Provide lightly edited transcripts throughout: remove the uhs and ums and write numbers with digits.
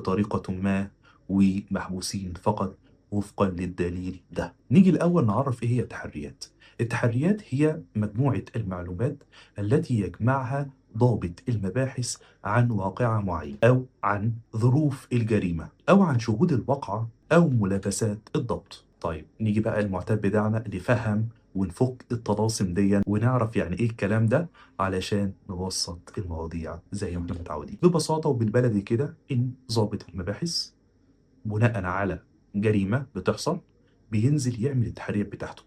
بطريقة ما ومحبوسين فقط وفقا للدليل ده. نيجي الأول نعرف إيه هي التحريات. التحريات هي مجموعة المعلومات التي يجمعها ضابط المباحث عن واقعة معينة أو عن ظروف الجريمة أو عن شهود الواقعة أو ملابسات الضبط. طيب نيجي بقى المعتاد بتاعنا نفهم ونفك الطلاسم دي ونعرف يعني ايه الكلام ده علشان نبسط المواضيع زي ما احنا متعودين. ببساطة وبالبلدي كده، ان ضابط المباحث بناء على جريمة بتحصل بينزل يعمل التحريات بتاعته،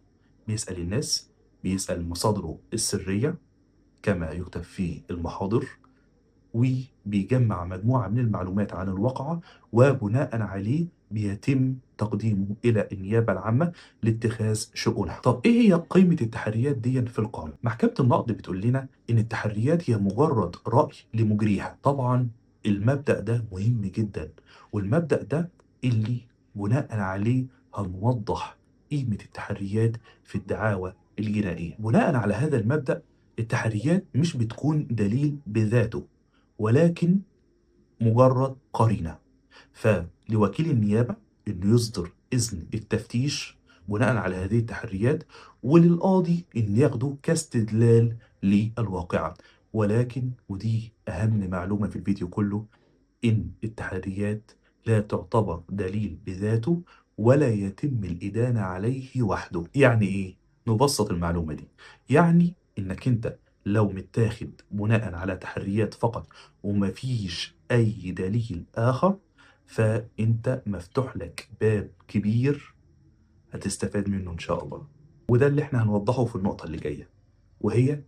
بيسأل الناس، بيسأل مصادره السرية كما يكتب في المحاضر، وبيجمع مجموعة من المعلومات عن الواقعة، وبناء عليه بيتم تقديمه إلى النيابة العامة لاتخاذ شؤونها. طب إيه هي قيمة التحريات دي في القانون؟ محكمة النقض بتقول لنا إن التحريات هي مجرد رأي لمجريها. طبعا المبدأ ده مهم جدا، والمبدأ ده اللي بناء عليه هنوضح قيمة التحريات في الدعاوى الجنائية. بناء على هذا المبدأ التحريات مش بتكون دليل بذاته، ولكن مجرد قرينة. فلوكيل النيابة إنه يصدر إذن التفتيش بناء على هذه التحريات، وللقاضي إن ياخده كاستدلال للواقعة. ولكن ودي أهم معلومة في الفيديو كله، إن التحريات لا تعتبر دليل بذاته ولا يتم الإدانة عليه وحده. يعني إيه؟ نبسط المعلومة دي. يعني إنك أنت لو متاخد بناء على تحريات فقط ومفيش أي دليل آخر، فأنت مفتوح لك باب كبير هتستفاد منه إن شاء الله. وده اللي احنا هنوضحه في النقطة اللي جاية، وهي